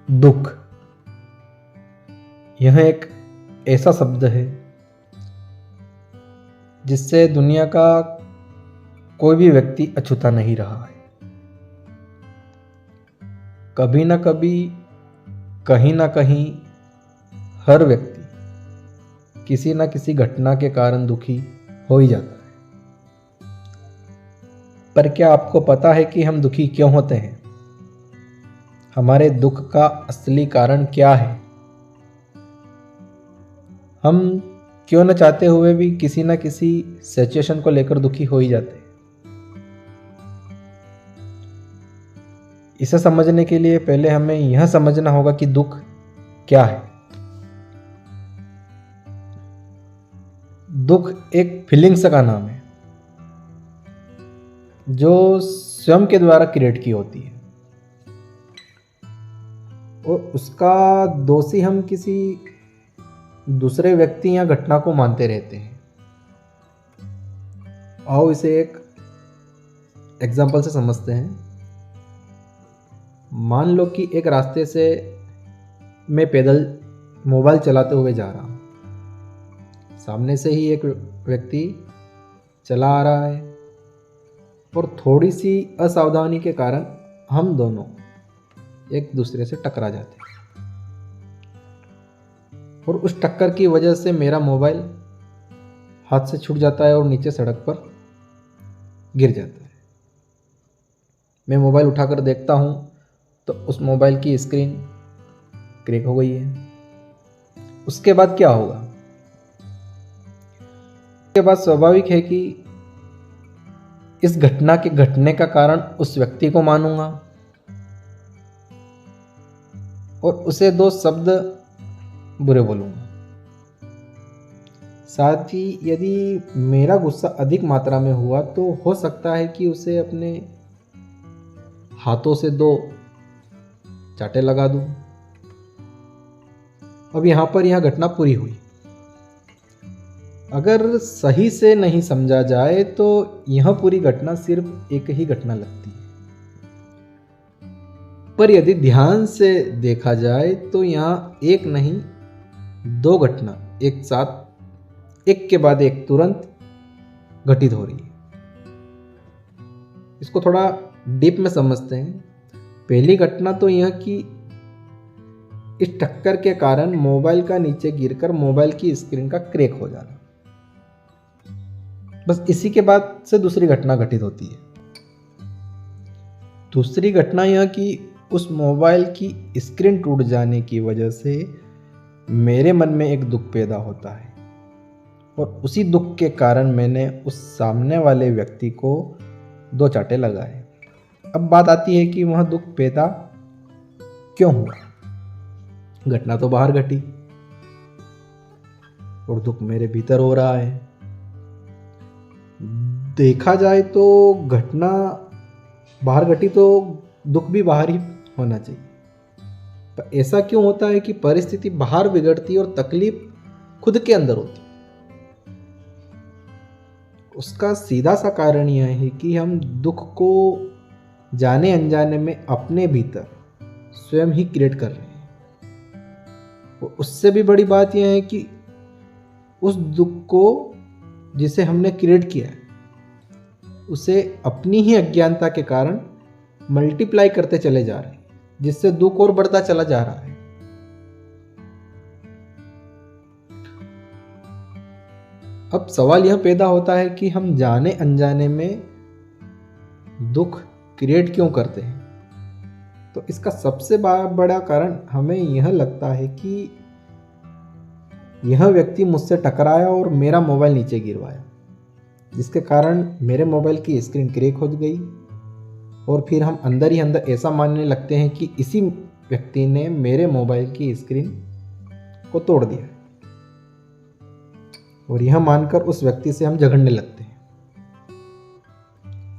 दुख, यह एक ऐसा शब्द है जिससे दुनिया का कोई भी व्यक्ति अछूता नहीं रहा है। कभी ना कभी, कहीं ना कहीं हर व्यक्ति किसी ना किसी घटना के कारण दुखी हो ही जाता है। पर क्या आपको पता है कि हम दुखी क्यों होते हैं? हमारे दुख का असली कारण क्या है? हम क्यों न चाहते हुए भी किसी न किसी सिचुएशन को लेकर दुखी हो ही जाते हैं। इसे समझने के लिए पहले हमें यह समझना होगा कि दुख क्या है। दुख एक फीलिंग्स का नाम है जो स्वयं के द्वारा क्रिएट की होती है और उसका दोषी हम किसी दूसरे व्यक्ति या घटना को मानते रहते हैं। आओ इसे एक एग्जाम्पल से समझते हैं। मान लो कि एक रास्ते से मैं पैदल मोबाइल चलाते हुए जा रहा हूँ। सामने से ही एक व्यक्ति चला आ रहा है और थोड़ी सी असावधानी के कारण हम दोनों एक दूसरे से टकरा जाते हैं और उस टक्कर की वजह से मेरा मोबाइल हाथ से छूट जाता है और नीचे सड़क पर गिर जाता है। मैं मोबाइल उठाकर देखता हूँ तो उस मोबाइल की स्क्रीन क्रैक हो गई है। उसके बाद क्या होगा? उसके बाद स्वाभाविक है कि इस घटना के घटने का कारण उस व्यक्ति को मानूंगा और उसे दो शब्द बुरे बोलूंगा। साथ ही यदि मेरा गुस्सा अधिक मात्रा में हुआ तो हो सकता है कि उसे अपने हाथों से दो चाटे लगा दूं। अब यहां पर यह घटना पूरी हुई। अगर सही से नहीं समझा जाए तो यह पूरी घटना सिर्फ एक ही घटना लगती है, पर यदि ध्यान से देखा जाए तो यहां एक नहीं दो घटना एक साथ एक के बाद एक तुरंत घटित हो रही है। इसको थोड़ा डीप में समझते हैं। पहली घटना तो यह कि इस टक्कर के कारण मोबाइल का नीचे गिरकर मोबाइल की स्क्रीन का क्रैक हो जाना। बस इसी के बाद से दूसरी घटना घटित होती है। दूसरी घटना यह कि उस मोबाइल की स्क्रीन टूट जाने की वजह से मेरे मन में एक दुख पैदा होता है और उसी दुख के कारण मैंने उस सामने वाले व्यक्ति को दो चाटे लगाए। अब बात आती है कि वह दुख पैदा क्यों हुआ? घटना तो बाहर घटी और दुख मेरे भीतर हो रहा है। देखा जाए तो घटना बाहर घटी तो दुख भी बाहर ही होना चाहिए। पर ऐसा क्यों होता है कि परिस्थिति बाहर बिगड़ती और तकलीफ खुद के अंदर होती? उसका सीधा सा कारण यह है कि हम दुख को जाने अनजाने में अपने भीतर स्वयं ही क्रिएट कर रहे हैं। और उससे भी बड़ी बात यह है कि उस दुख को जिसे हमने क्रिएट किया है उसे अपनी ही अज्ञानता के कारण मल्टीप्लाई करते चले जा रहे हैं, जिससे दुख और बढ़ता चला जा रहा है। अब सवाल यह पैदा होता है कि हम जाने अनजाने में दुख क्रिएट क्यों करते हैं? तो इसका सबसे बड़ा कारण हमें यह लगता है कि यह व्यक्ति मुझसे टकराया और मेरा मोबाइल नीचे गिरवाया, जिसके कारण मेरे मोबाइल की स्क्रीन क्रैक हो गई और फिर हम अंदर ही अंदर ऐसा मानने लगते हैं कि इसी व्यक्ति ने मेरे मोबाइल की स्क्रीन को तोड़ दिया और यह मानकर उस व्यक्ति से हम झगड़ने लगते हैं।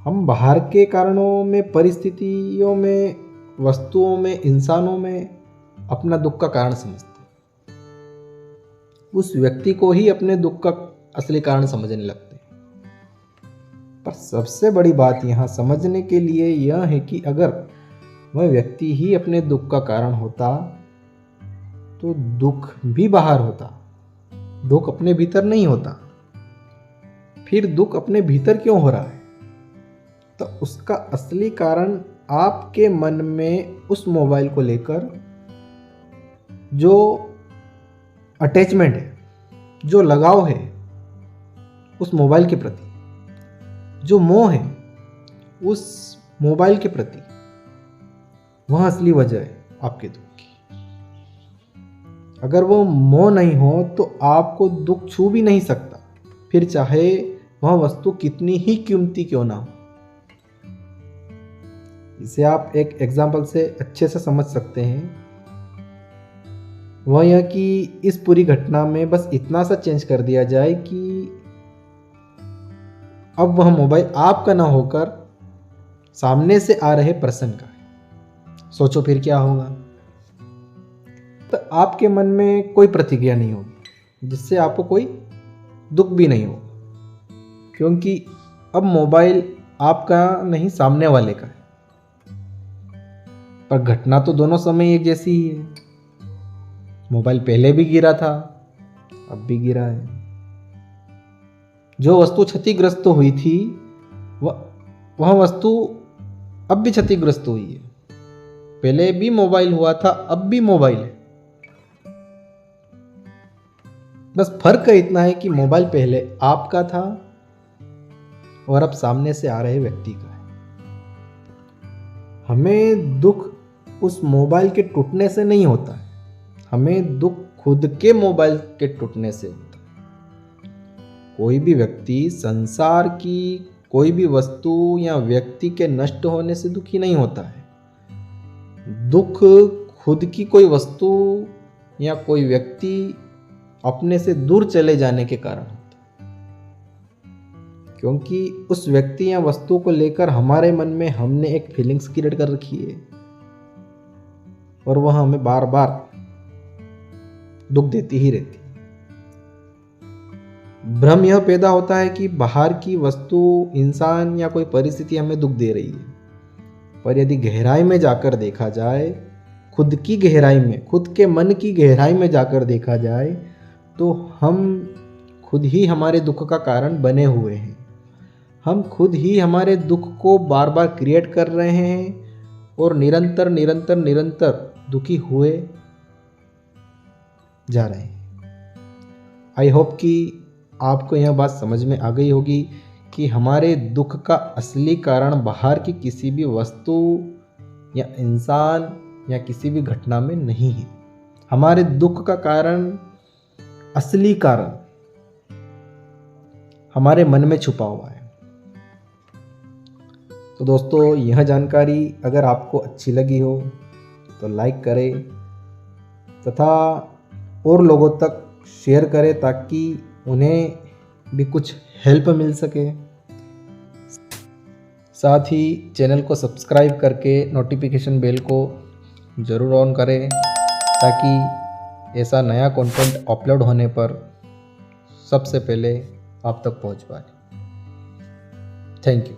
हम बाहर के कारणों में, परिस्थितियों में, वस्तुओं में, इंसानों में अपना दुख का कारण समझते हैं। उस व्यक्ति को ही अपने दुख का असली कारण समझने लगते हैं। पर सबसे बड़ी बात यहाँ समझने के लिए यह है कि अगर वह व्यक्ति ही अपने दुख का कारण होता तो दुख भी बाहर होता, दुख अपने भीतर नहीं होता। फिर दुख अपने भीतर क्यों हो रहा है? तो उसका असली कारण आपके मन में उस मोबाइल को लेकर जो अटैचमेंट है, जो लगाव है उस मोबाइल के प्रति, जो मोह है उस मोबाइल के प्रति, वह असली वजह है आपके दुख की। अगर वो मोह नहीं हो तो आपको दुख छू भी नहीं सकता, फिर चाहे वह वस्तु कितनी ही कीमती क्यों ना हो। इसे आप एक एग्जाम्पल से अच्छे से समझ सकते हैं। वह यह कि इस पूरी घटना में बस इतना सा चेंज कर दिया जाए कि अब वह मोबाइल आपका ना होकर सामने से आ रहे पर्सन का है। सोचो फिर क्या होगा। तो आपके मन में कोई प्रतिक्रिया नहीं होगी, जिससे आपको कोई दुख भी नहीं होगा, क्योंकि अब मोबाइल आपका नहीं सामने वाले का है। पर घटना तो दोनों समय एक जैसी ही है। मोबाइल पहले भी गिरा था, अब भी गिरा है। जो वस्तु क्षतिग्रस्त हुई थी वह वस्तु अब भी क्षतिग्रस्त हुई है। पहले भी मोबाइल हुआ था, अब भी मोबाइल है। बस फर्क इतना है कि मोबाइल पहले आपका था और अब सामने से आ रहे व्यक्ति का है। हमें दुख उस मोबाइल के टूटने से नहीं होता है, हमें दुख खुद के मोबाइल के टूटने से होता है। कोई भी व्यक्ति संसार की कोई भी वस्तु या व्यक्ति के नष्ट होने से दुखी नहीं होता है। दुख खुद की कोई वस्तु या कोई व्यक्ति अपने से दूर चले जाने के कारण होता है, क्योंकि उस व्यक्ति या वस्तु को लेकर हमारे मन में हमने एक फीलिंग्स क्रिएट कर रखी है और वह हमें बार बार दुख देती ही रहती है। भ्रम यह पैदा होता है कि बाहर की वस्तु, इंसान या कोई परिस्थिति हमें दुख दे रही है, पर यदि गहराई में जाकर देखा जाए, खुद की गहराई में, खुद के मन की गहराई में जाकर देखा जाए, तो हम खुद ही हमारे दुख का कारण बने हुए हैं। हम खुद ही हमारे दुख को बार बार क्रिएट कर रहे हैं और निरंतर निरंतर निरंतर दुखी हुए जा रहे हैं। आई होप कि आपको यह बात समझ में आ गई होगी कि हमारे दुख का असली कारण बाहर की किसी भी वस्तु या इंसान या किसी भी घटना में नहीं है। हमारे दुख का कारण, असली कारण हमारे मन में छुपा हुआ है। तो दोस्तों, यह जानकारी अगर आपको अच्छी लगी हो तो लाइक करें तथा और लोगों तक शेयर करें ताकि उन्हें भी कुछ हेल्प मिल सके। साथ ही चैनल को सब्सक्राइब करके नोटिफिकेशन बेल को ज़रूर ऑन करें ताकि ऐसा नया कंटेंट अपलोड होने पर सबसे पहले आप तक पहुंच पाए। Thank you.